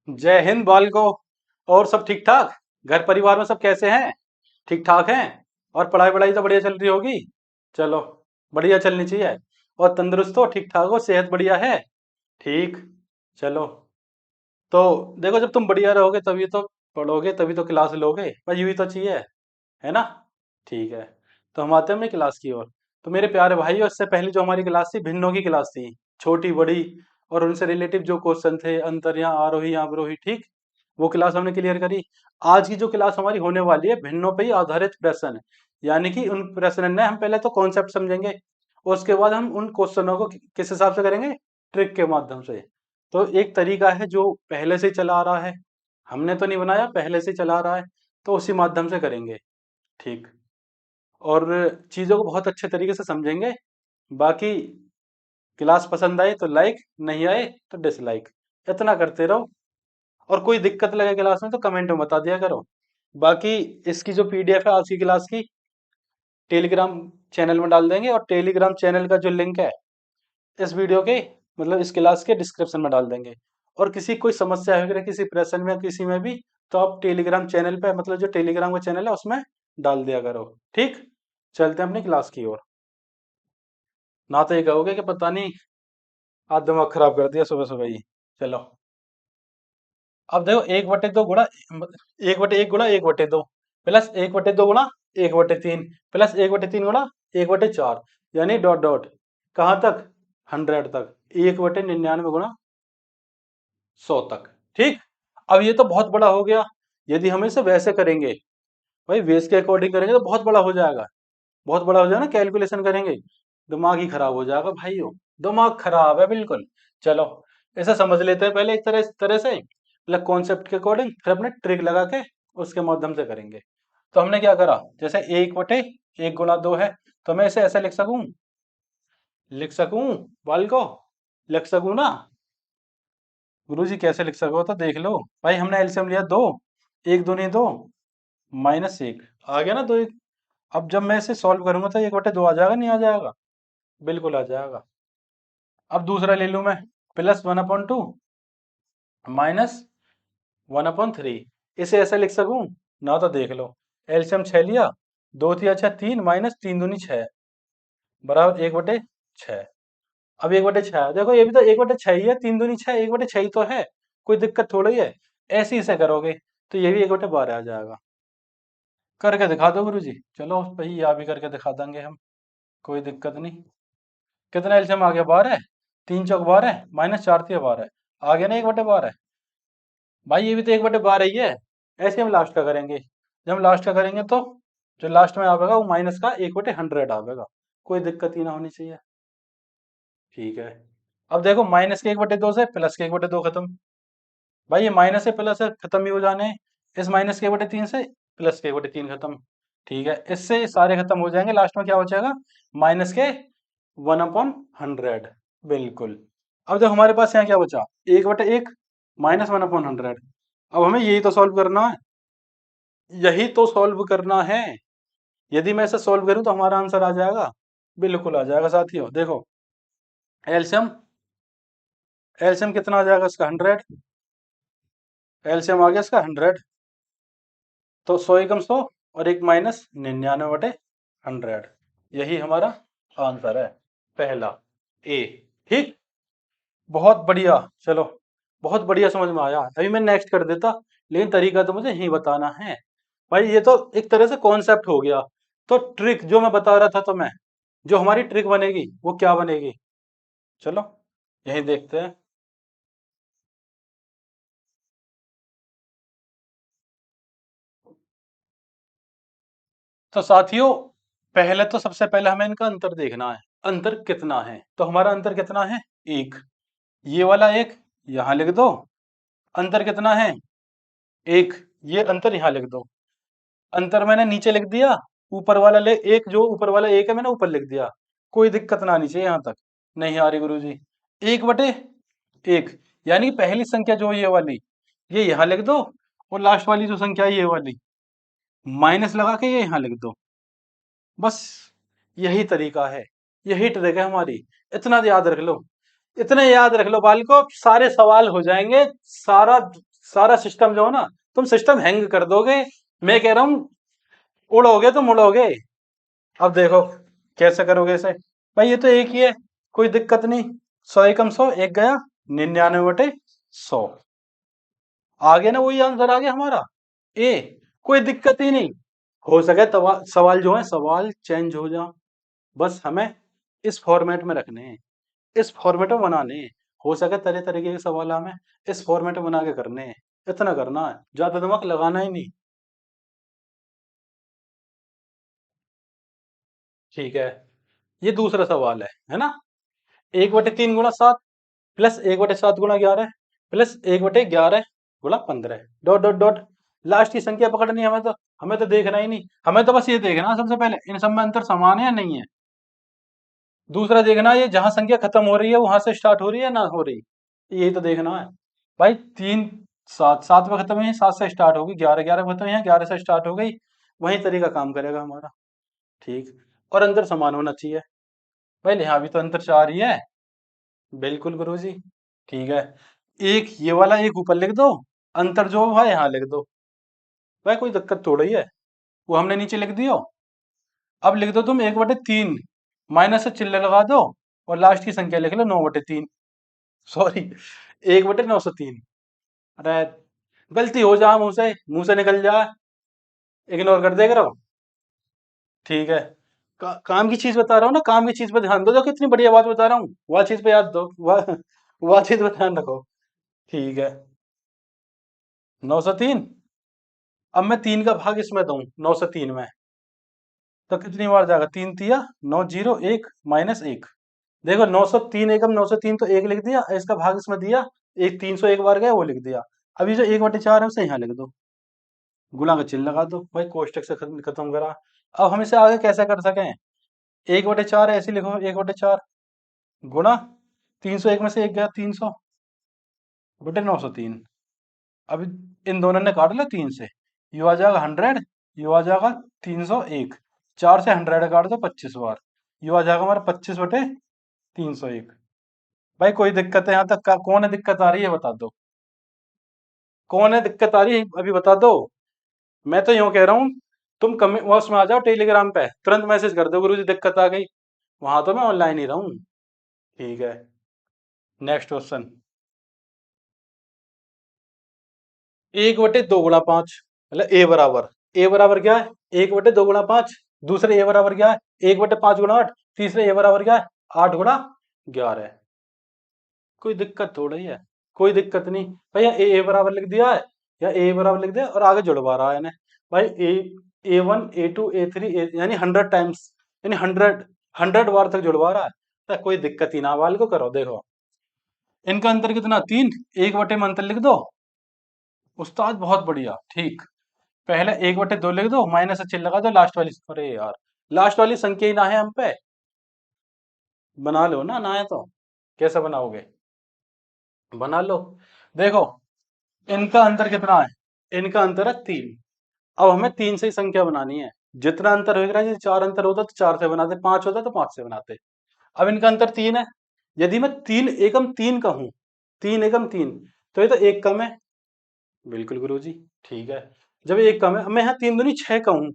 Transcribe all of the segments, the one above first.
जय हिंद बालको। और सब ठीक ठाक? घर परिवार में सब कैसे हैं? ठीक ठाक हैं? और पढ़ाई वढ़ाई तो बढ़िया चल रही होगी। चलो, बढ़िया चलनी चाहिए। और तंदुरुस्त हो, ठीक ठाक हो, सेहत बढ़िया है? ठीक। चलो, तो देखो, जब तुम बढ़िया रहोगे तभी तो पढ़ोगे, तभी तो क्लास लोगे, पर यूं ही तो चाहिए, है ना? ठीक है। तो हम आते हैं अपनी क्लास की ओर। तो मेरे प्यारे भाइयों, इससे पहले जो हमारी क्लास थी, भिन्नों की क्लास थी, छोटी बड़ी और उनसे रिलेटिव जो क्वेश्चन थे, अंतर्या, आरोही, अवरोही, ठीक, वो क्लास हमने क्लियर करी। आज की जो क्लास हमारी होने वाली है, भिन्नों पे ही आधारित प्रश्न, यानी कि उन प्रश्न में हम पहले तो कॉन्सेप्ट समझेंगे, और उसके बाद हम उन क्वेश्चनों को किस हिसाब से करेंगे, ट्रिक के माध्यम से। तो एक तरीका है जो पहले से ही चला आ रहा है, हमने तो नहीं बनाया, पहले से ही चला आ रहा है, तो उसी माध्यम से करेंगे। ठीक। और चीज़ों को बहुत अच्छे तरीके से समझेंगे। बाकी क्लास पसंद आई तो लाइक, नहीं आए तो डिसलाइक, इतना करते रहो। और कोई दिक्कत लगे क्लास में तो कमेंट में बता दिया करो। बाकी इसकी जो पीडीएफ है आज की क्लास की, टेलीग्राम चैनल में डाल देंगे, और टेलीग्राम चैनल का जो लिंक है इस वीडियो के, मतलब इस क्लास के डिस्क्रिप्शन में डाल देंगे। और किसी कोई समस्या है किसी प्रश्न में, किसी में भी, तो आप टेलीग्राम चैनल पे, मतलब जो टेलीग्राम का चैनल है उसमें डाल दिया करो। ठीक। चलते हैं अपनी क्लास की ओर। ना तो ये कहोगे कि पता नहीं आज दिमाग खराब कर दिया सुबह सुबह ही। चलो, अब देखो, एक बटे दो प्लस एक बटे दो गुणा एक बटे तीन प्लस एक बटे तीन गुणा एक बटे चार, यानी डॉट डॉट कहाँ तक, 100 तक, 1/99 गुणा 100 तक। ठीक। अब ये तो बहुत बड़ा हो गया। यदि हम इसे वैसे करेंगे, भाई बेस के अकॉर्डिंग करेंगे तो बहुत बड़ा हो जाएगा। बहुत बड़ा हो जाएगा ना, कैलकुलेशन करेंगे, दिमाग ही खराब हो जाएगा भाइयों। दिमाग खराब है बिल्कुल। चलो, इसे समझ लेते हैं पहले एक तरह से, मतलब कॉन्सेप्ट के अकॉर्डिंग, फिर अपने ट्रिक लगा के उसके माध्यम से करेंगे। तो हमने क्या करा, जैसे 1/1 गुणा 2 है, तो मैं इसे ऐसे लिख सकूं बाल को, लिख सकूं ना? गुरुजी कैसे लिख सको तो देख लो। भाई हमने एलसीएम लिया दो, एक दूनी दो, -1 आ गया ना, दो एक। अब जब मैं इसे सॉल्व करूंगा तो 1/2 आ जाएगा, नहीं आ जाएगा? बिल्कुल आ जाएगा। अब दूसरा ले लूं मैं, +1/2 -1/3, इसे ऐसे लिख सकूं ना? तो देख लो, एलसीएम 6 लिया, 2 3 6 3, -3 दूनी 6 बराबर 1/6। अब 1/6, देखो ये भी तो 1/6 ही है, 3 दूनी 6, 1/6 ही तो है, कोई दिक्कत थोड़ी है। ऐसे ही इसे करोगे तो ये भी 1/12 आ जाएगा। करके दिखा दो गुरु जी। चलो भाई, यहाँ भी करके दिखा देंगे हम, कोई दिक्कत नहीं। कितना एलसीएम आ गया, 12, 3 × 4 = 12, -4 × 3 = 12, आ गया ना 1/12। भाई ये भी तो 1/12 ही है। ऐसे हम लास्ट का करेंगे, जब हम लास्ट का करेंगे तो जो लास्ट में आवेगा वो माइनस का 1/100 आवेगा, कोई दिक्कत ही ना होनी चाहिए। ठीक है। अब देखो, माइनस के 1/2 से प्लस के 1/2 खत्म। भाई ये माइनस से प्लस है, खत्म ही हो जाने हैं। इस माइनस के 1/3 से प्लस के 1/3 खत्म। ठीक है, इससे सारे खत्म हो जाएंगे, लास्ट में क्या बचेगा, माइनस के 1/100। बिल्कुल। अब देखो हमारे पास यहाँ क्या बचा, 1/1 -1/100। अब हमें यही तो सॉल्व करना है, यही तो सॉल्व करना है। यदि मैं इसे सॉल्व करूं तो हमारा आंसर आ जाएगा, बिल्कुल आ जाएगा साथियों। देखो, एलसीएम एलसीएम कितना आ जाएगा इसका, 100। एलसीएम आ गया इसका 100, तो 100 × 100 और एक -99/100, यही हमारा आंसर है, पहला ए। ठीक। बहुत बढ़िया। चलो, बहुत बढ़िया समझ में आया। अभी मैं नेक्स्ट कर देता, लेकिन तरीका तो मुझे यही बताना है। भाई ये तो एक तरह से कॉन्सेप्ट हो गया। तो ट्रिक जो मैं बता रहा था, तो मैं जो हमारी ट्रिक बनेगी वो क्या बनेगी, चलो यही देखते हैं। तो साथियों, पहले तो सबसे पहले हमें इनका अंतर देखना है, अंतर कितना है। तो हमारा अंतर कितना है, एक। ये वाला एक यहां लिख दो, अंतर कितना है, एक। ये अंतर यहां लिख दो, अंतर मैंने नीचे लिख दिया। ऊपर वाला ले एक, जो ऊपर वाला एक है मैंने ऊपर लिख दिया। कोई दिक्कत ना आनी चाहिए यहां तक। नहीं आ रही गुरु जी? 1/1, यानी पहली संख्या जो ये वाली, ये यहां लिख दो, और लास्ट वाली जो संख्या है ये वाली, माइनस लगा के ये यहां लिख दो। बस यही तरीका है, यही ट्रिक है हमारी। इतना याद रख लो, इतने याद रख लो बाल को, सारे सवाल हो जाएंगे। सारा सारा सिस्टम जो है ना, तुम सिस्टम हैंग कर दोगे। मैं कह रहा हूँ उड़ोगे तुम उड़ोगे। अब देखो कैसे करोगे इसे। भाई ये तो एक ही है, कोई दिक्कत नहीं। 100 एकम 100, एक गया 99/100। आ गया ना, वही आंसर आ गया हमारा ए। कोई दिक्कत ही नहीं। हो सके तो सवाल जो है सवाल चेंज हो जा, बस हमें इस फॉर्मेट में रखने हैं, इस फॉर्मेट में बनाने हैं। हो सके तरह तरीके के सवाल हमें इस फॉर्मेट में बना के करने हैं। इतना करना है, ज्यादा दिमाग लगाना ही नहीं। ठीक है, ये दूसरा सवाल है ना। 1/3 × 7 plus 1/7 × 11 plus 1/11 × 15 dot dot dot. Last की संख्या पकड़नी है हमें तो देखना ही नहीं। हमें तो बस ये देखना है सबसे पहले इन सब में अंतर समान है या नहीं है। दूसरा देखना है ये जहां संख्या खत्म हो रही है वहां से स्टार्ट हो रही है ना हो रही, यही तो देखना है। भाई 3 7 7 में खत्म हुई है, 7 से स्टार्ट होगी, 11 में खत्म हुई है, 11 से स्टार्ट हो गई। वही तरीका काम करेगा हमारा। ठीक, और अंतर समान होना चाहिए। भाई यहाँ भी तो अंतर 4 ही है। बिल्कुल गुरुजी। ठीक है, एक ये वाला एक ऊपर लिख दो, अंतर जो है यहाँ लिख दो। भाई कोई दिक्कत थोड़ी है, वो हमने नीचे लिख दियो। अब लिख दो तुम 1/3, माइनस से चिल्ले लगा दो और लास्ट की संख्या लिख लो 9/3। सॉरी, 1/903। अरे गलती हो जाए मुंह से निकल जाए, इग्नोर कर देगा रहो। ठीक है, काम की चीज बता रहा हूँ ना, काम की चीज पे ध्यान दो। देखो कितनी बढ़िया बात बता रहा हूँ, वह चीज पे याद दो, वह चीज पे ध्यान रखो। ठीक है, 903। अब मैं 3 का भाग इसमें दूं 903 में, तो कितनी बार जाएगा? 3 × 3 = 9 0 1 -1। देखो 903 एकम 903 तो एक लिख दिया, इसका भाग इसमें दिया, एक 301 बार गया वो लिख दिया। अभी जो 1/4 है उसे यहाँ लिख दो, गुणा का चिन्ह लगा दो। भाई कोष्टक से खत्म करा। अब हम इसे आगे कैसे कर सकें? 1/4 ऐसे लिखो, 1/4 गुणा 301 में से एक गया 300/903। अब इन दोनों ने काट लो 3 से, यू आ जाएगा 100, यू आ जाएगा 301। 4 से 100 काट दो 25 बार, यू आ जाएगा हमारा 25/301। भाई कोई दिक्कत है यहाँ तक का? कौन है दिक्कत आ रही है बता दो, कौन है दिक्कत आ रही है अभी बता दो। मैं तो यूं कह रहा हूँ, तुम कमेंट बॉक्स में आ जाओ, टेलीग्राम पे तुरंत मैसेज कर दो गुरुजी दिक्कत आ गई। वहां तो मैं ऑनलाइन ही रहूँ। ठीक है, नेक्स्ट क्वेश्चन। 1/2 × 5, मतलब ए बराबर क्या है? 1/2 × 5। दूसरे ए बराबर क्या है? 1/5 × 8। तीसरे ए बराबर क्या है? 8 × 11। कोई दिक्कत थोड़ी है, कोई दिक्कत नहीं। भैया ए बराबर लिख दिया है, या ए बराबर लिख दिया और आगे जुड़वा रहा है ना। भाई A1 A2 A3 यानी 100 टाइम्स, यानी 100 बार तक जुड़वा रहा है, तो कोई दिक्कत ही ना। वाल को करो, देखो इनका अंतर कितना? 3। 1 बटे में अंतर लिख दो। उस्ताद बहुत बढ़िया। ठीक, पहले 1/2 लिख दो, माइनस से चिन्ह लगा दो लास्ट वाली। अरे यार, लास्ट वाली संख्या ही ना है हम पे। बना लो ना, ना है तो कैसे बनाओगे? बना लो। देखो इनका अंतर कितना है? इनका अंतर है 3। अब हमें 3 से ही संख्या बनानी है। जितना अंतर होगा, यदि 4 अंतर होता तो 4 से बनाते, 5 होता तो 5 से बनाते। अब इनका अंतर 3 है। यदि मैं 3 एकम 3 कहूं, 3 एकम 3, तो ये तो एक कम है। बिल्कुल गुरुजी। ठीक है, जब एक कम है, अब मैं यहाँ 3 दूनी 6 कहूं,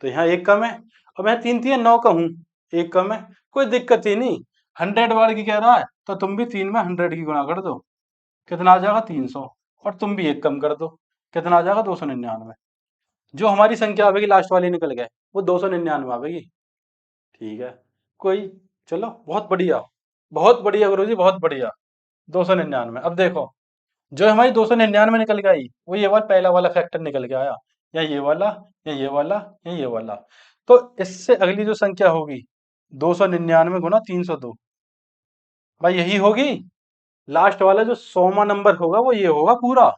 तो यहाँ एक कम है। और मैं 3 3 9 कहूं, एक कम है। कोई दिक्कत ही नहीं। 100 बार की कह रहा है, तो तुम भी 3 में 100 की गुणा कर दो, कितना आ जाएगा? 300। और तुम भी एक कम कर दो, कितना आ जाएगा? 299। जो हमारी संख्या आवेगी लास्ट वाली निकल गए, वो 299 आवेगी। ठीक है, कोई, चलो बहुत बढ़िया गुरु जी, बहुत बढ़िया। 299। अब देखो जो हमारी 299 निकल के आई, वो ये वाला पहला वाला फैक्टर निकल के आया, या ये वाला, या ये वाला, या ये वाला। तो इससे अगली जो संख्या होगी 299 गुना 302, भाई यही होगी। लास्ट वाला जो 100वां नंबर होगा वो ये होगा पूरा।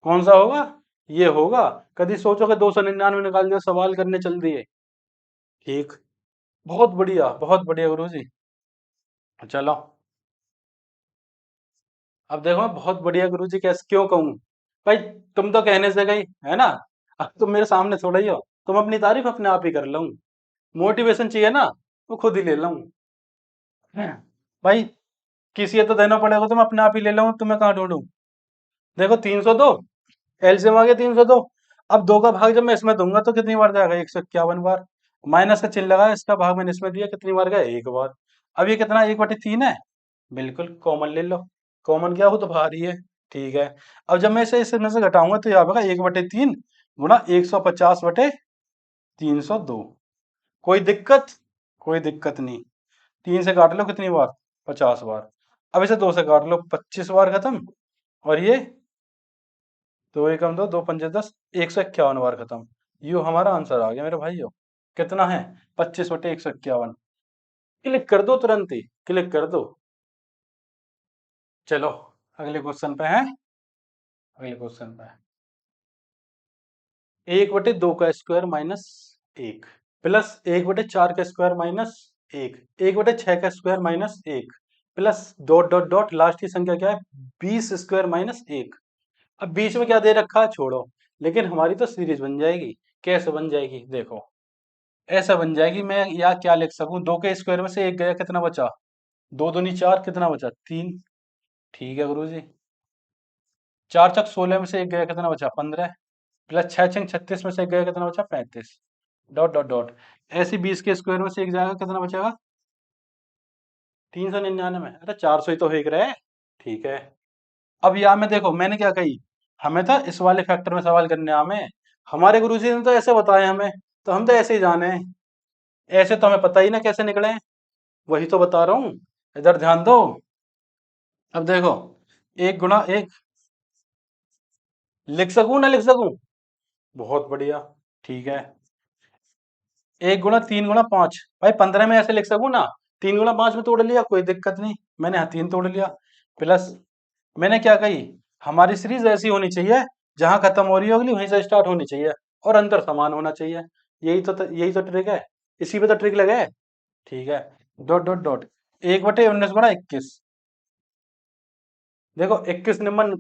कौन सा होगा? ये होगा। कभी सोचो कि 299 निकाल दिया, सवाल करने चल दिए। ठीक, बहुत बढ़िया गुरु जी। चलो अब देखो मैं बहुत बढ़िया गुरु जी कैसे क्यों कहूँ। भाई तुम तो कहने से गई है ना, अब तुम मेरे सामने थोड़ा ही हो। तुम अपनी तारीफ अपने आप ही कर लूँ, मोटिवेशन चाहिए ना, वो खुद ही ले लूँ। भाई किसी ये तो देना पड़ेगा, तुम अपने आप ही ले लूँ, तुम्हें कहाँ ढूंढूं। देखो 302, एलसीएम आ गया 302। अब दो का भाग जब मैं इसमें दूंगा तो कितनी बार जाएगा, 151 बार। माइनस का चिन्ह लगा, इसका भाग मैंने इसमें दिया, कितनी बार गया, एक बार। अब ये कितना, 1/3 है। बिल्कुल कॉमन ले लो। कॉमन क्या हो तो बाहर ही है। ठीक है। अब जब मैं इसे इसमें से घटाऊंगा तो यहाँ होगा 1/3 गुणा 150/302। कोई दिक्कत, कोई दिक्कत नहीं। 3 से काट लो कितनी बार, 50 बार। अब इसे 2 से काट लो, 25 बार खत्म। और ये दो एकम दो, दो पंजे 10, 151 बार खत्म। यो हमारा आंसर आ गया मेरे भाइयों। कितना है, 25/151। क्लिक कर दो तुरंत ही, क्लिक कर दो। चलो अगले क्वेश्चन पे है, अगले क्वेश्चन पे है। 1/2 का स्क्वायर माइनस 1 प्लस 1/4 का स्क्वायर माइनस 1, 1/6 का square minus 1 plus dot dot dot, last की संख्या क्या है, 20 स्क्वायर माइनस 1। अब बीच में क्या दे रखा है छोड़ो, लेकिन हमारी तो सीरीज बन जाएगी। कैसे बन जाएगी देखो, ऐसा बन जाएगी। मैं या क्या लिख सकूं, 2 के स्क्वायर में से 1 गया, कितना बचा, 2 दूनी 4, कितना बचा 3। ठीक है गुरु जी। 4 चक 16 में से 1 गया, कितना बचा 15 प्लस 6 छंग 36 में से 1 गया, कितना बचा 35। Dot dot dot. ऐसे 20 के स्क्वायर में से 1 जाएगा, कितना बचेगा 399। अरे 400 ही तो एक रहे। ठीक है। अब यहाँ में देखो मैंने क्या कही, हमें था इस वाले फैक्टर में सवाल करने हमें, हमारे गुरुजी ने तो ऐसे बताया हमें, तो हम तो ऐसे ही जाने हैं। ऐसे तो हमें पता ही ना कैसे निकले हैं। वही तो बता रहा हूँ, इधर ध्यान दो। अब देखो, 1 गुणा 1 लिख सकूं ना लिख सकूं, बहुत बढ़िया। ठीक है। 1 गुणा 3 गुणा 5, भाई 15 में ऐसे लिख सकूं ना, 3 गुणा 5 में तोड़ लिया, कोई दिक्कत नहीं। मैंने यहाँ 3 तोड़ लिया। प्लस मैंने क्या कही, हमारी सीरीज ऐसी होनी चाहिए, जहां खत्म हो रही होगी वहीं से स्टार्ट होनी चाहिए, और अंतर समान होना चाहिए। यही तो ट्रिक है, इसी पे तो ट्रिक लगे। ठीक है। डॉट डॉट डॉट, 1/19 गुणा 21। देखो 21 नंबर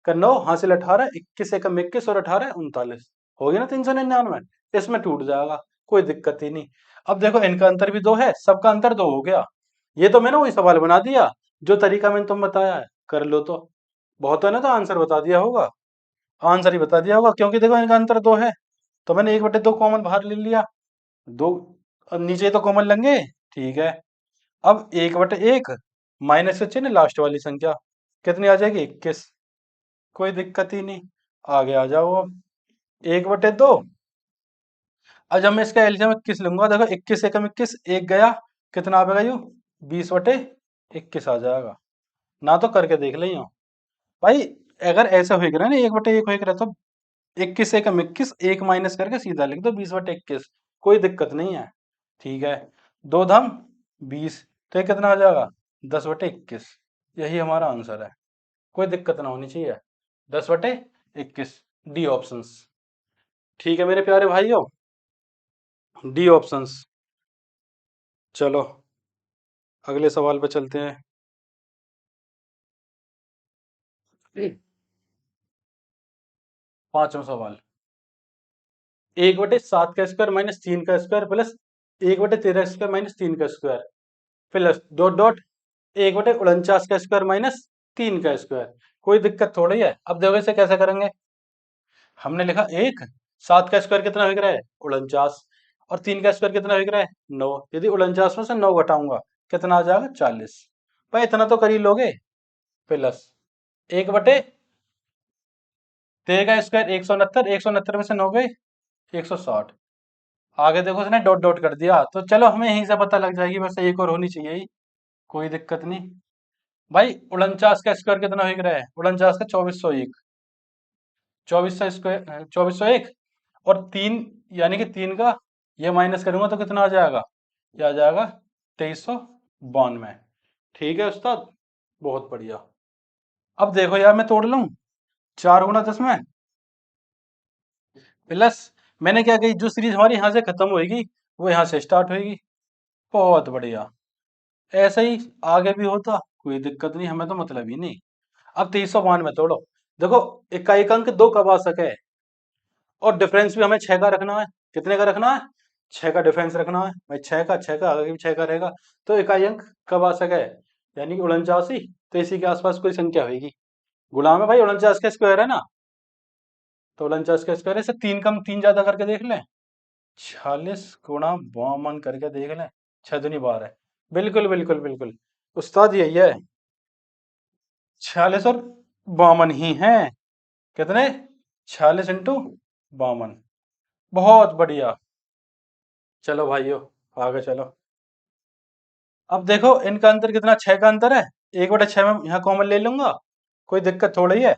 का 9 हासिल 18, 21 एकम 21 और 18 39, हो गया ना 399। इसमें टूट जाएगा, कोई दिक्कत ही नहीं। अब देखो इनका अंतर भी 2 है, सबका अंतर 2 हो गया। ये तो मैंने वही सवाल बना दिया, जो तरीका मैंने तुम बताया है, कर लो तो। बहुत है ना, तो आंसर बता दिया होगा, आंसर ही बता दिया होगा, क्योंकि देखो इनका अंतर 2 है। तो मैंने 1/2 कॉमन बाहर ले लिया, 2 अब नीचे तो कॉमन लेंगे। ठीक है। अब 1/1 माइनस का चिन्ह, लास्ट वाली संख्या कितनी आ जाएगी, 21। कोई दिक्कत ही नहीं, आगे आ जाओ। अब 1/2, अब जब मैं इसका एलसीएम 21 लूंगा, देखो 21 एकम 21, एक गया, कितना आ जाएगा यू, 20/21 आ जाएगा। ना तो करके देख ले यूं। भाई अगर ऐसा हो रहा है ना, 1/1 हो रहा, तो 21 एकम 21, एक माइनस करके सीधा लिख दो 20/21, कोई दिक्कत नहीं है। ठीक है। 2 धम 20, तो ये कितना आ जाएगा, 10/21। यही हमारा आंसर है, कोई दिक्कत ना होनी चाहिए। 10/21, डी ऑप्शंस। ठीक है मेरे प्यारे भाइयों, डी ऑप्शंस। चलो अगले सवाल पे चलते हैं। 5वां सवाल, 1/7 का स्क्वायर माइनस 3 का स्क्वायर प्लस 1/13 स्क्वायर माइनस 3 का स्क्वायर प्लस डॉट डॉट 1/49 का स्क्वायर माइनस 3 का स्क्वायर। कोई दिक्कत थोड़ी है। अब देखो इसे कैसे करेंगे, हमने लिखा 1, 7 का स्क्वायर कितना हो रहा है 49, और 3 का स्क्वायर कितना हो रहा है 9। यदि 49 में से 9 घटाऊंगा, कितना आ जाएगा 40। भाई इतना तो कर ही लोगे। प्लस 1/13 का स्क्वायर 169, 169 में से 9 गए 160। आगे देखो उसने डॉट डॉट कर दिया, तो चलो हमें यहीं से पता लग जाएगी, वैसे एक और होनी चाहिए ही, कोई दिक्कत नहीं। भाई 49 का स्क्वायर कितना हो रहा है, 49 का 2401, 2400 स्क्वायर 2401, और 3, यानी कि 3 का ये माइनस करूंगा तो कितना आ जाएगा, ये आ जाएगा 2392। ठीक है उस्ताद, बहुत बढ़िया। अब देखो यार मैं तोड़ लूं, 4 गुणा 10 में प्लस, मैंने क्या कही, जो सीरीज हमारी यहाँ से खत्म होगी वो यहाँ से स्टार्ट होगी। बहुत बढ़िया। ऐसे ही आगे भी होता, कोई दिक्कत नहीं, हमें तो मतलब ही नहीं। अब 2392 तोड़ो। देखो इक्का एक अंक 2 कब आ सके, और डिफरेंस भी हमें 6 का रखना है। कितने का रखना है, 6 का डिफरेंस रखना है भाई, 6 का, 6 का आगे भी 6 का रहेगा। तो इकाई अंक कब आ सके, यानी कि 49 तो इसी के आसपास कोई संख्या होगी। गुणा में भाई 49 का स्क्वायर है ना, तो 49 का स्क्वायर है, इसे 3 कम 3 ज्यादा करके देख लें। 46 गुणा 52 करके देख लें। 6 दूनी 12। बिल्कुल बिल्कुल बिल्कुल उस्ताद, यही है। 46 और 52 ही है। कितने? 46 × 52। बहुत बढ़िया। चलो भाइयों, आगे चलो। अब देखो इनका अंतर कितना, 6 का अंतर है। 1/6 में यहाँ कॉमन ले लूंगा, कोई दिक्कत थोड़ी ही है।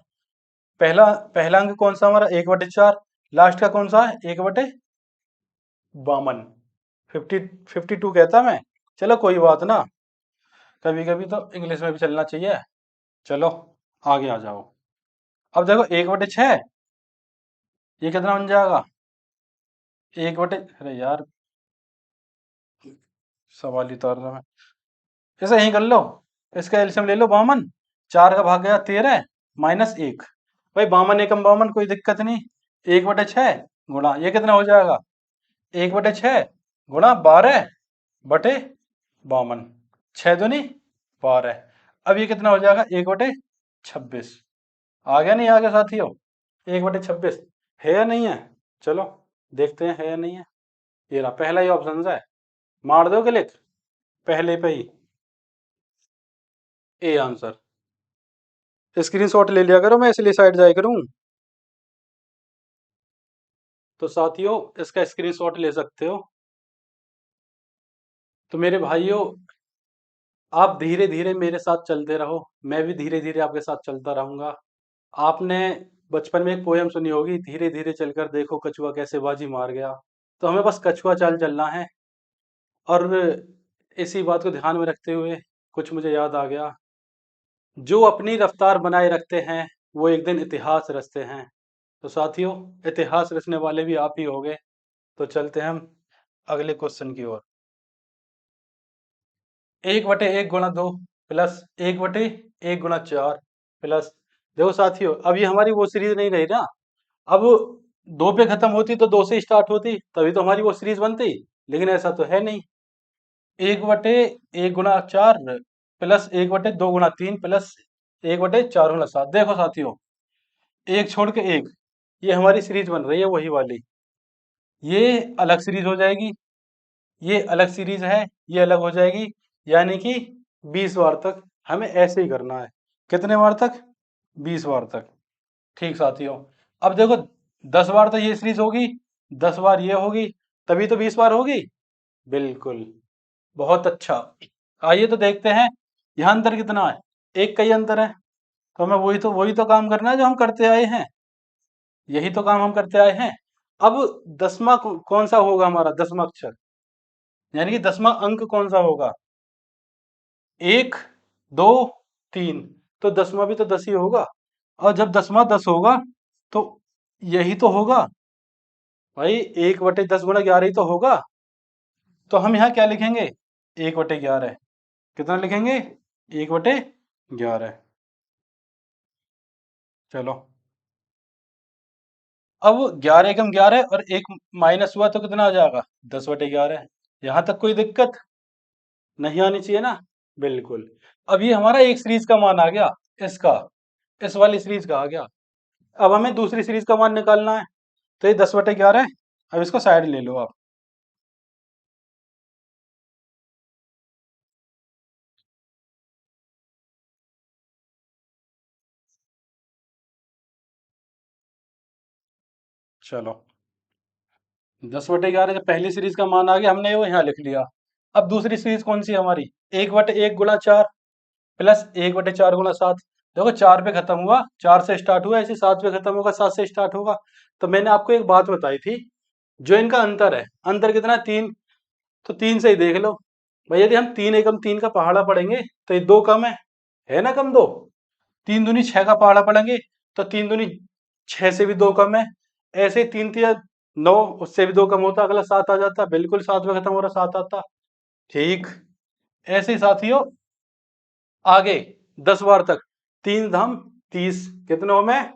पहला पहला अंक कौन सा हमारा? 1/4। लास्ट का कौन सा है? 1/52। 52 कहता मैं। चलो कोई बात ना, कभी कभी तो इंग्लिश में भी चलना चाहिए। चलो आगे आ जाओ। अब देखो 1/6, ये कितना बन जाएगा? अरे यार, सवाल ही उतार रहा मैं। इसे यहीं कर लो, इसका एलसीएम ले लो 52। 4 का भाग गया 13 -1। भाई 52 एकम 52, कोई दिक्कत नहीं। 1/6 गुणा ये कितना हो जाएगा? 1/6 गुणा 12/52। 6 दूनी 12। अब ये कितना हो जाएगा? 1/26। आ गया नहीं? आ गया साथियों? 1/26 है या नहीं है? चलो देखते हैं है या नहीं है। ये रहा पहला ही ऑप्शन है, मार दो क्लिक पहले पे ही। A answer. स्क्रीनशॉट ले लिया करो, मैं इसलिए साइड जाया करूं। तो साथियों इसका स्क्रीनशॉट ले सकते हो। तो मेरे भाइयों, आप धीरे धीरे मेरे साथ चलते रहो, मैं भी धीरे धीरे आपके साथ चलता रहूंगा। आपने बचपन में एक पोयम सुनी होगी, धीरे धीरे चलकर देखो कछुआ कैसे बाजी मार गया। तो हमें बस कछुआ चाल चलना है। और इसी बात को ध्यान में रखते हुए कुछ मुझे याद आ गया, जो अपनी रफ्तार बनाए रखते हैं वो एक दिन इतिहास रचते हैं। तो साथियों, इतिहास रचने वाले भी आप ही होगे। तो चलते हैं हम अगले क्वेश्चन की ओर। 1/1 × 2 प्लस 1/1 × 4 प्लस। देखो साथियों, अब ये हमारी वो सीरीज नहीं रही ना। अब 2 पे खत्म होती तो 2 से स्टार्ट होती, तभी तो हमारी वो सीरीज बनती। लेकिन ऐसा तो है नहीं। 1/1 × 4 प्लस 1/2 × 3 प्लस 1/4 × 7। देखो साथियों, एक छोड़ के एक, ये हमारी सीरीज बन रही है वही वाली। ये अलग सीरीज हो जाएगी, ये अलग सीरीज है, ये अलग हो जाएगी। यानी कि 20 बार तक हमें ऐसे ही करना है। कितने बार तक? 20 बार तक। ठीक साथियों, अब देखो 10 बार तो ये सीरीज होगी, 10 बार ये होगी, तभी तो 20 बार होगी। बिल्कुल, बहुत अच्छा। आइए तो देखते हैं यहाँ अंतर कितना है। एक का ही अंतर है, तो हमें वही तो काम करना है जो हम करते आए हैं। यही तो काम हम करते आए हैं। अब 10वां कौन सा होगा हमारा? 10वां अक्षर यानी कि 10वां अंक कौन सा होगा? 1 2 3। तो 10वां भी तो 10 ही होगा। और जब 10वां 10 होगा तो यही तो होगा भाई, 1/10 × 11 ही तो होगा। तो हम यहाँ क्या लिखेंगे? 1/11। कितना लिखेंगे? 1/11। चलो, अब 11 × 11 और एक माइनस हुआ तो कितना आ जाएगा? 10/11। यहां तक कोई दिक्कत नहीं आनी चाहिए ना? बिल्कुल। अब ये हमारा एक सीरीज का मान आ गया, इसका, इस वाली सीरीज का आ गया। अब हमें दूसरी सीरीज का मान निकालना है। तो ये 10/11 है। अब इसको साइड ले लो आप। चलो, 10/11 जब पहली सीरीज का मान आ गया, हमने वो यहाँ लिख लिया। अब दूसरी सीरीज कौन सी है हमारी? 1/1 × 4 प्लस 1/4 × 7। देखो 4 पे खत्म हुआ, 4 से स्टार्ट हुआ, ऐसे 7 पे खत्म होगा, 7 से स्टार्ट होगा। तो मैंने आपको एक बात बताई थी, जो इनका अंतर है, अंतर कितना है? 3। तो 3 से ही देख लो भाई, यदि हम 3 एकम 3 का पहाड़ा पढ़ेंगे तो ये 2 कम है ना? कम 2। 3 दूनी 6 का पहाड़ा पढ़ेंगे तो 3 दूनी 6 से भी 2 कम है। ऐसे 3 3 9, उससे भी 2 कम होता, अगला 7 आ जाता। बिल्कुल 7 में खत्म हो रहा, 7 आता। ठीक ऐसे ही साथियों, आगे 10 बार तक 3 धाम 30। कितने हो में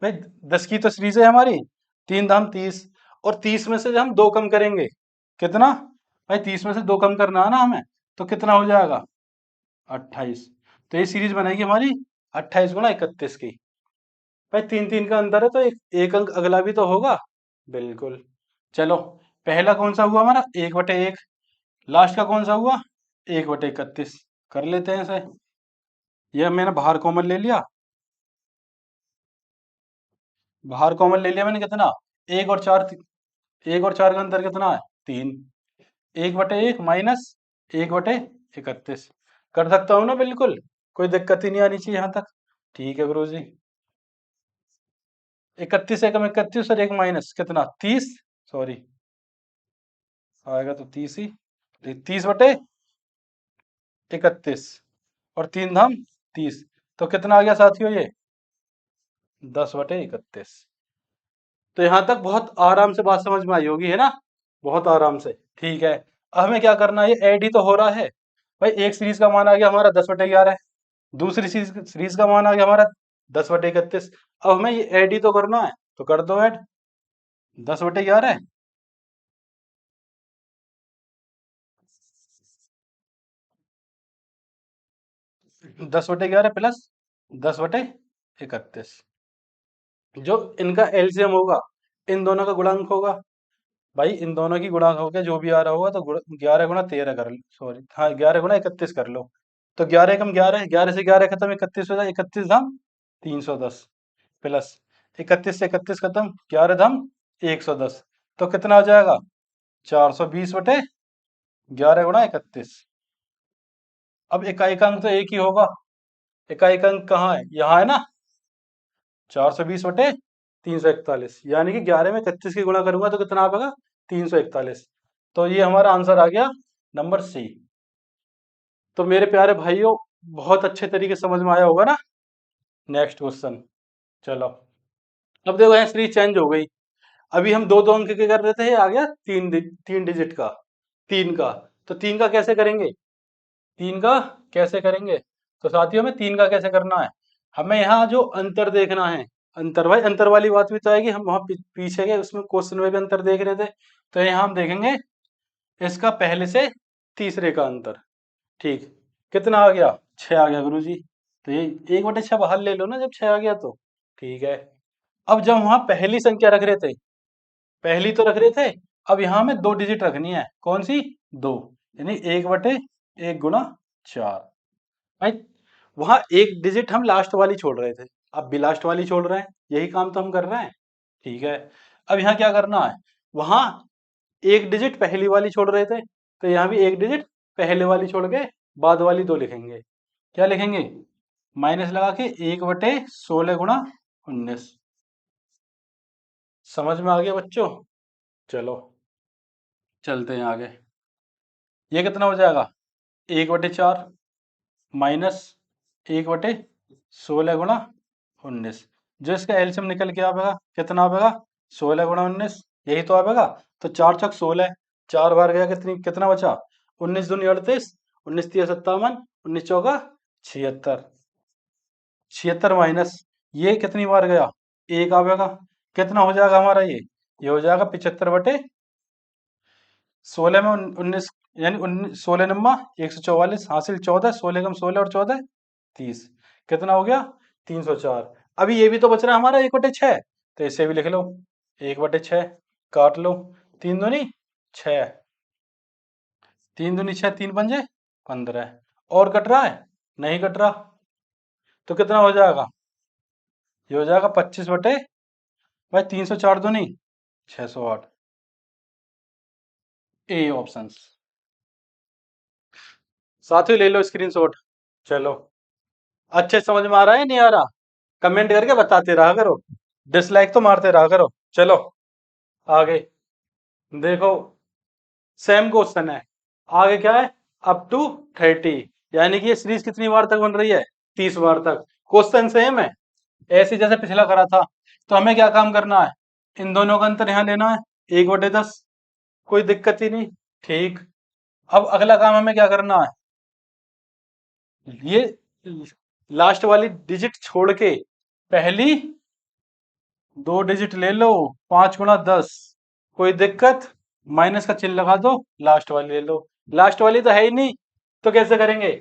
भाई? 10 की तो सीरीज है हमारी। 3 धाम 30, और 30 में से जब हम 2 कम करेंगे, कितना भाई? 30 में से 2 कम करना है ना हमें, तो कितना हो जाएगा? 28। तो ये सीरीज बनेगी हमारी 28 गुणा 31 की। भाई तीन तीन का अंतर है तो एक अंक अगला भी तो होगा। बिल्कुल। चलो, पहला कौन सा हुआ हमारा, 1/1। लास्ट का कौन सा हुआ, 1/31। कर लेते हैं इसे। ये मैंने बाहर कॉमन ले लिया। बाहर कॉमन ले लिया मैंने, कितना, एक और चार। एक और चार का अंतर कितना है, 3। 1/1 माइनस 1/31। कर सकता हूँ ना, बिल्कुल। कोई दिक्कत ही नहीं आनी चाहिए यहाँ तक। ठीक है गुरु जी। 31 एकम 31 और एक माइनस कितना, 30। सॉरी, आएगा तो 30 ही। 30/31 और 3 धाम 30। तो कितना आ गया साथियों ये, 10/31। तो यहाँ तक बहुत आराम से बात समझ में आई होगी, है ना, बहुत आराम से। ठीक है, अब हमें क्या करना है, ये ऐड ही तो हो रहा है। भाई एक सीरीज का मान आ गया हमारा 10/11, दूसरी सीरीज सीरीज का मान आ गया हमारा 10/31। अब हमें ये ऐड ही तो करना है, तो कर दो ऐड। 10/11, 10/11 प्लस 10/31, जो इनका एलसीएम होगा, इन दोनों का गुणांक होगा। भाई इन दोनों की गुणा होके जो भी आ रहा होगा, तो 11 गुणा 13 कर लो, सॉरी हाँ 11 गुणा 31 कर लो। तो 11 एकम 11, 11 से 11 खत्म, 31 हो जाए, 31 धाम 310 प्लस 31 से 31 खत्म, 11 धाम 110। तो कितना हो जाएगा, 420/11 गुणा 31। अब इकाई का अंक तो एक ही होगा। इकाई का अंक कहाँ है, यहाँ है ना, 420/341, यानी कि 11 में 31 की गुणा करूंगा तो कितना आ पाएगा, 341। तो ये हमारा आंसर आ गया, नंबर सी। तो मेरे प्यारे भाइयों, बहुत अच्छे तरीके से समझ में आया होगा ना। Next question. चलो, अब देखो यहाँ सीरीज चेंज हो गई। अभी हम दो दो अंक के कर रहे थे, ये आ गया तीन डिजिट का, 3 का। तो 3 का कैसे करेंगे, 3 का कैसे करेंगे। तो साथियों में 3 का कैसे करना है, हमें यहाँ जो अंतर देखना है। अंतर, भाई अंतर वाली बात भी तो आएगी, हम वहां पीछे के उसमें क्वेश्चन में भी अंतर देख रहे थे। तो यहाँ हम देखेंगे इसका पहले से तीसरे का अंतर। ठीक, कितना आ गया, 6 आ गया गुरु जी। तो ये 1/6 बाहर ले लो ना, जब 6 आ गया तो। ठीक है, अब जब वहां पहली संख्या रख रहे थे, पहली तो रख रहे थे, अब यहाँ में 2 डिजिट रखनी है, कौन सी, 2। यानी 1/1 गुणा 4। भाई वहां एक डिजिट हम लास्ट वाली छोड़ रहे थे, अब भी लास्ट वाली छोड़ रहे हैं, यही काम तो हम कर रहे हैं। ठीक है, अब यहाँ क्या करना है, वहां एक डिजिट पहली वाली छोड़ रहे थे, तो यहाँ भी एक डिजिट पहले वाली छोड़ के बाद वाली 2 लिखेंगे। क्या लिखेंगे, माइनस लगा के 1/16 गुणा 19। समझ में आ गया बच्चों। चलो, चलते हैं आगे। ये कितना हो जाएगा, 1/4 माइनस 1/16 गुणा 19। जो इसका एलसीएम निकल के आएगा, कितना आएगा, 16 गुणा 19, यही तो आएगा। तो 4×6 = 16, 4 बार गया, कितनी कितना बचा, 19×2 = 38, 19×3 = 57, 19×4 = 76। 76 माइनस ये कितनी बार गया, एक आवेगा, कितना हो जाएगा हमारा ये हो जाएगा 75/16 में 19, यानी 16 × 9 = 144, हासिल 14, 16 × 16 और 14 30। कितना हो गया, 304। अभी ये भी तो बच रहा है हमारा 1/6, तो इसे भी लिख लो, 1/6 काट लो, 3 दूनी 6, 3 दूनी 6, 3 पंजे 15। और कट रहा है, नहीं कट रहा, तो कितना हो जाएगा, ये हो जाएगा 25 भाई 304 दूनी 608। A option. साथ ही ले लो स्क्रीनशॉट। चलो, अच्छे समझ में आ रहा है नहीं आ रहा, कमेंट करके बताते रहा करो, डिसलाइक तो मारते रहा करो। चलो आगे देखो, सेम क्वेश्चन है, आगे क्या है, अप टू 30, यानी कि ये सीरीज कितनी बार तक बन रही है, 30 बार तक। क्वेश्चन सेम है, ऐसे जैसे पिछला करा था। तो हमें क्या काम करना है, इन दोनों का अंतर यहाँ लेना है, 1/10, कोई दिक्कत ही नहीं। ठीक, अब अगला काम हमें क्या करना है, ये लास्ट वाली डिजिट छोड़ के पहली 2 डिजिट ले लो, 5×10, कोई दिक्कत, माइनस का चिन्ह लगा दो, लास्ट वाली ले लो। लास्ट वाली तो है ही नहीं, तो कैसे करेंगे,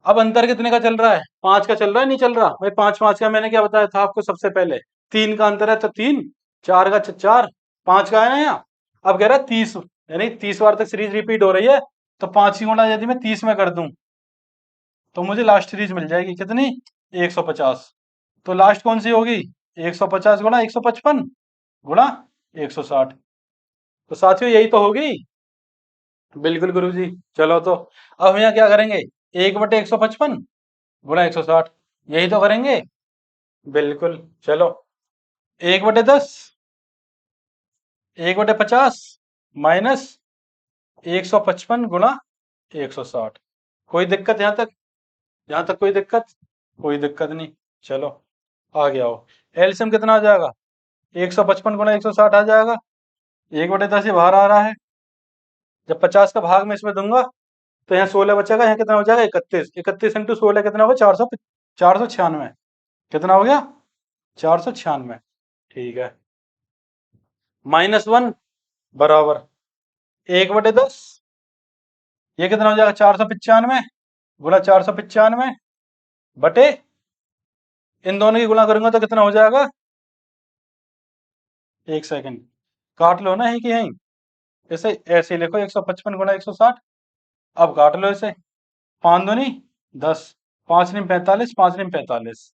अब अंतर कितने का चल रहा है? 5 का चल रहा है, नहीं चल रहा भाई? 5 5 का मैंने क्या बताया था आपको सबसे पहले? 3 का अंतर है तो 3, 4 का 4, 5 का है ना यहाँ। अब कह रहा है 30, यानी 30 बार तक सीरीज रिपीट हो रही है, तो 5 की गुणा यदि मैं 30 में कर दूं तो मुझे लास्ट सीरीज मिल जाएगी कितनी? 150। तो लास्ट कौन सी होगी? 150 गुणा 155 गुणा 160। तो साथियों यही तो होगी। बिल्कुल गुरुजी। चलो तो अब हम यहाँ क्या करेंगे? 1/155 गुणा 160, यही तो करेंगे। बिल्कुल। चलो 1/10, 1/50 माइनस 155 गुणा 160। कोई दिक्कत यहाँ तक? यहाँ तक कोई दिक्कत? कोई दिक्कत नहीं। चलो आगे आओ। एलसीएम कितना आ जाएगा? 155 गुणा 160 आ जाएगा। 1/10 ये बाहर आ रहा है। जब 50 का भाग मैं इसमें दूंगा तो यहाँ 16 बचेगा। यहाँ कितना हो जाएगा? 31। 31 इंटू 16 कितना होगा? 496। कितना हो गया? 496। ठीक है। -1 बराबर 1/10, ये कितना हो जाएगा? 495 गुणा 495 बटे, इन दोनों की गुणा करूंगा तो कितना हो जाएगा? एक सेकंड, काट लो ना, यहीं की यहीं। इसे ऐसे ही लिखो, 155 गुणा 160। अब काट लो इसे। 5 दूनी 10, 5 नीम 45, 5 नीम 45।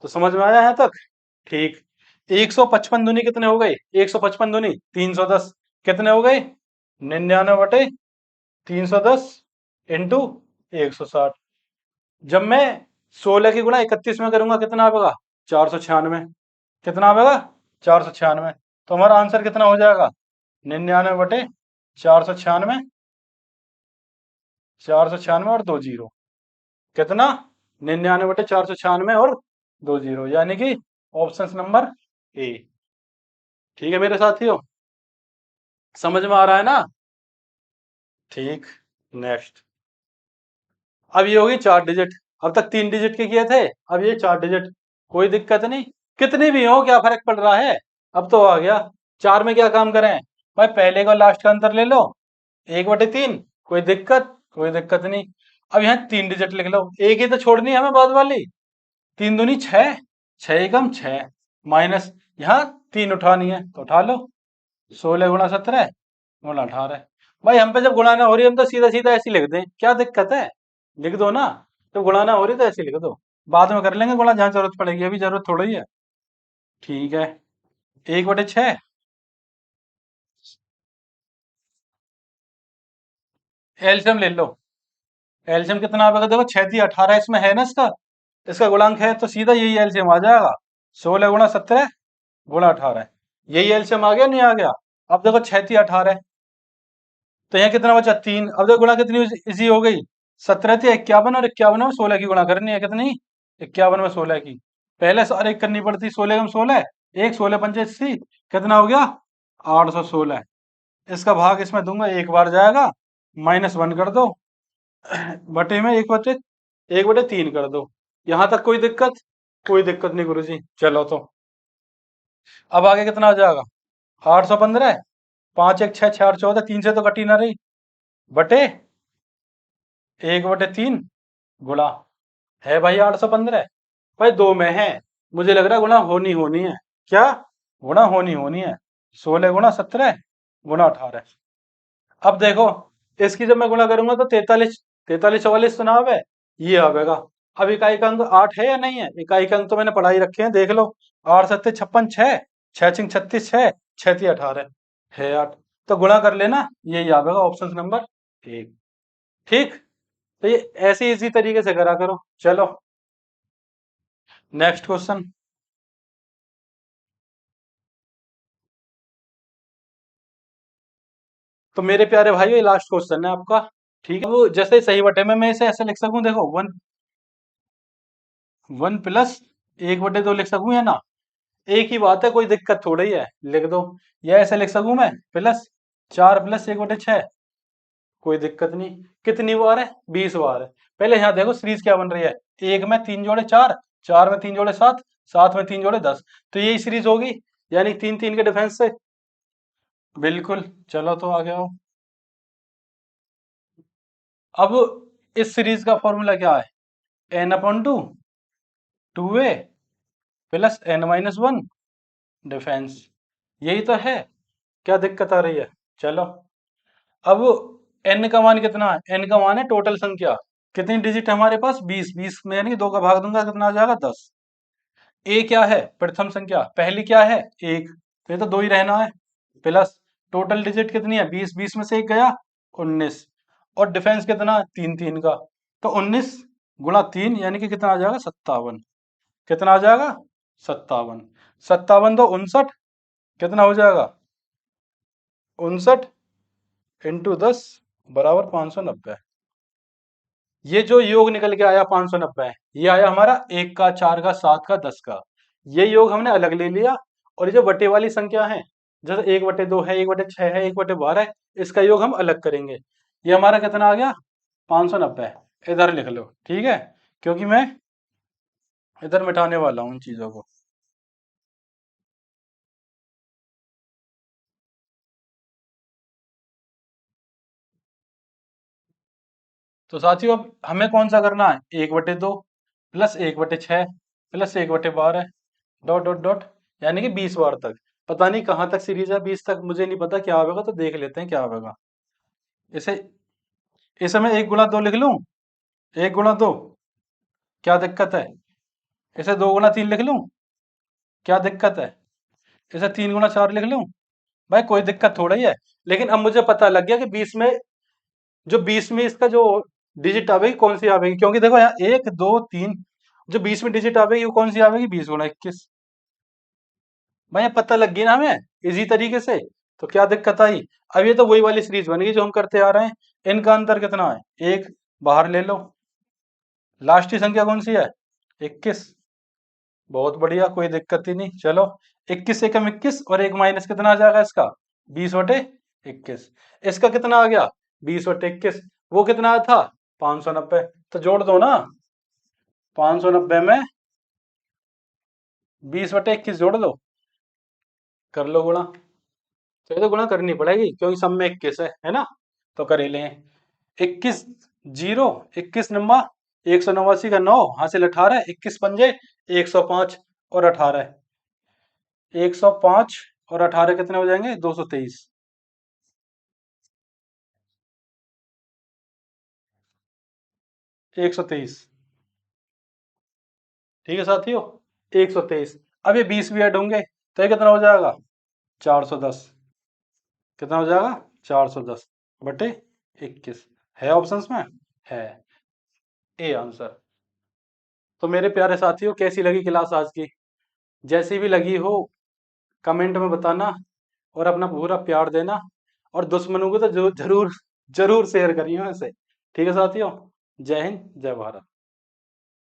तो समझ में आया यहाँ तक? ठीक। 155 दूनी कितने हो गए? 155 दूनी 310। कितने हो गए? 99/310 इंटू 160। जब मैं 16 की गुणा 31 में करूंगा कितना आएगा? 496। कितना आएगा? 496। तो हमारा आंसर कितना हो जाएगा? 99/496। 496 और 2 जीरो। कितना? 99/496 और 2 जीरो, यानी कि ऑप्शन नंबर ए। ठीक है मेरे साथियों, समझ में आ रहा है ना? ठीक। नेक्स्ट। अब ये होगी 4 डिजिट। अब तक 3 डिजिट के किए थे, अब ये 4 डिजिट। कोई दिक्कत नहीं, कितनी भी हो क्या फर्क पड़ रहा है? अब तो आ गया। 4 में क्या काम करें भाई? पहले का लास्ट का अंतर ले लो, 1/3। कोई दिक्कत? कोई दिक्कत नहीं। अब यहाँ 3 डिजिट लिख लो, एक ही तो छोड़नी है हमें बाद वाली। 3 दूनी 6, 6 एकम 6, माइनस यहाँ 3 उठानी है तो उठा लो। 16 गुणा 17 गुणा 18। भाई हम पे जब गुणा हो रही है हम तो सीधा सीधा ऐसे ही लिख दें, क्या दिक्कत है? लिख दो ना। तो गुणा हो रही तो ऐसे ही लिख दो, बाद में कर लेंगे गुणा जहां जरूरत पड़ेगी, अभी जरूरत थोड़ी ही है। ठीक है। 1/6, एलसीएम ले लो। एलसीएम कितना आएगा? देखो 6×3 18 इसमें है ना, इसका इसका गुणांक है तो सीधा यही एलसीएम आ जाएगा। 16 गुणा 17 गुणा 18, यही एलसीएम आ गया नहीं आ गया? अब देखो 6×3 18, तो यहाँ कितना बचा? 3। अब देखो गुणा कितनी इजी हो गई? 17×3 = 51, और 51 में 16 की गुणा करनी है। कितनी? 51 में 16 की। पहले सारे एक करनी पड़ती, 16 में 16, एक 16×5 = 80। कितना हो गया? 816। इसका भाग इसमें दूंगा, एक बार जाएगा, -1 कर दो, बटे में 1/3 कर दो। यहां तक कोई दिक्कत? कोई दिक्कत नहीं गुरुजी। चलो तो अब आगे कितना आ जाएगा? 815, 5×1 = 6, 4×14, 3 से तो कटी ना रही, बटे 1/3 गुणा, है भाई 815। भाई 2 में है, मुझे लग रहा है गुणा होनी होनी है। क्या? गुणा होनी होनी है। 16 गुणा 17 गुणा 18। अब देखो, इसकी जब मैं गुणा करूंगा तो 43, 43 44 तो ना आवे, ये आवेगा। अब इकाई का अंक 8 है या नहीं है? इकाई का अंक तो मैंने पढ़ाई रखे हैं, देख लो। 8×7 = 56, 6, 6×36 6, 6×3 18 है 8। तो गुणा कर लेना, यही आवेगा ऑप्शन नंबर 1। ठीक। तो ये ऐसे इसी तरीके से करा करो। चलो नेक्स्ट क्वेश्चन। तो मेरे प्यारे भाई ये लास्ट क्वेश्चन है आपका। ठीक है, वो जैसे सही बटे में मैं इसे ऐसे लिख सकूं, देखो 1 प्लस 1/2 लिख सकूं या ना? एक ही बात है, कोई दिक्कत थोड़ी है, लिख दो। या ऐसे लिख सकूं मैं, प्लस 4 प्लस 1/6। कोई दिक्कत नहीं। कितनी बार है? 20 बार है। पहले यहाँ देखो सीरीज क्या बन रही है, 1 में 3 जोड़े 4, 4 में 3 जोड़े 7, 7 में 3 जोड़े 10। तो यही सीरीज होगी, यानी 3 3 के डिफरेंस से। बिल्कुल। चलो तो आ गया हो। अब इस सीरीज का फॉर्मूला क्या है? n/2 2a plus n-1 defence. यही तो है, क्या दिक्कत आ रही है? चलो, अब n का मान कितना है? n का मान है टोटल संख्या। कितनी डिजिट है हमारे पास? 20। 20 में यानी कि 2 का भाग दूंगा, कितना आ जाएगा? 10। ए क्या है? प्रथम संख्या। पहली क्या है? 1। तो ये तो 2 ही रहना है। प्लस टोटल डिजिट कितनी है? 20। 20 में से 1 गया, 19। और डिफेंस कितना? 3 3 का। तो 19 गुणा 3 यानी कि कितना आ जाएगा? 57। कितना आ जाएगा? 57। 57 तो 59। कितना हो जाएगा? 59 इंटू 10 बराबर 590। ये जो योग निकल के आया 590, ये आया हमारा 1 का, 4 का, 7 का, 10 का। ये योग हमने अलग ले लिया। और ये जो बटे वाली संख्या है, जैसे 1/2 है, 1/6 है, 1/12 है, इसका योग हम अलग करेंगे। ये हमारा कितना आ गया? 590। इधर लिख लो, ठीक है, क्योंकि मैं इधर मिटाने वाला हूँ इन चीजों को। तो साथियों, अब हमें कौन सा करना है? 1/2 plus 1/6 plus 1/12 dot dot dot, यानी कि 20 बार तक। पता नहीं कहाँ तक सीरीज है, 20 तक मुझे नहीं पता क्या आवेगा, तो देख लेते हैं क्या आवेगा। इसे इसे मैं 1 गुणा 2 लिख लूं। 1 गुणा 2, क्या दिक्कत है? इसे 2 गुणा 3 लिख लूं, क्या दिक्कत है? इसे 3 गुणा 4 लिख लूं, भाई कोई दिक्कत थोड़ा ही है। लेकिन अब मुझे पता लग गया कि 20 में, जो 20 में इसका जो डिजिट आवेगी कौन सी आवेगी, क्योंकि देखो यहाँ 1 2 3, जो 20 में डिजिट आवेगी वो कौन सी आवेगी? 20 गुणा 21। भाई ये पता लग गई ना हमें इसी तरीके से। तो क्या दिक्कत आई? अब ये तो वही वाली सीरीज बनेगी जो हम करते आ रहे हैं। इनका अंतर कितना है? 1 बाहर ले लो। लास्ट की संख्या कौन सी है? 21। बहुत बढ़िया, कोई दिक्कत ही नहीं। चलो, 21 एकम 21 और 1 माइनस कितना आ जाएगा इसका? 20/21। इसका कितना आ गया? 20/21। वो कितना आया था? 590। तो जोड़ दो ना, 590 में 20/21 जोड़ दो, कर लो गुणा। तो ये तो गुणा करनी पड़ेगी क्योंकि सब में 21 है ना। तो कर ही लें। 21 जीरो, 21 नंबा 189 का 9 हासिल 18, 21 पंजे 105 और 18, 105 और 18 कितने हो जाएंगे? 223। 123, ठीक है साथियों, 123। अब ये 20 भी ऐड होंगे, तो ये कितना हो जाएगा? 410। कितना हो जाएगा? 410/21। है ऑप्शंस में? है, ए आंसर। तो मेरे प्यारे साथियों, कैसी लगी क्लास आज की? जैसी भी लगी हो कमेंट में बताना, और अपना पूरा प्यार देना। और दुश्मनों को तो जरूर जरूर शेयर करिए वैसे। ठीक है साथियों, जय हिंद, जय भारत।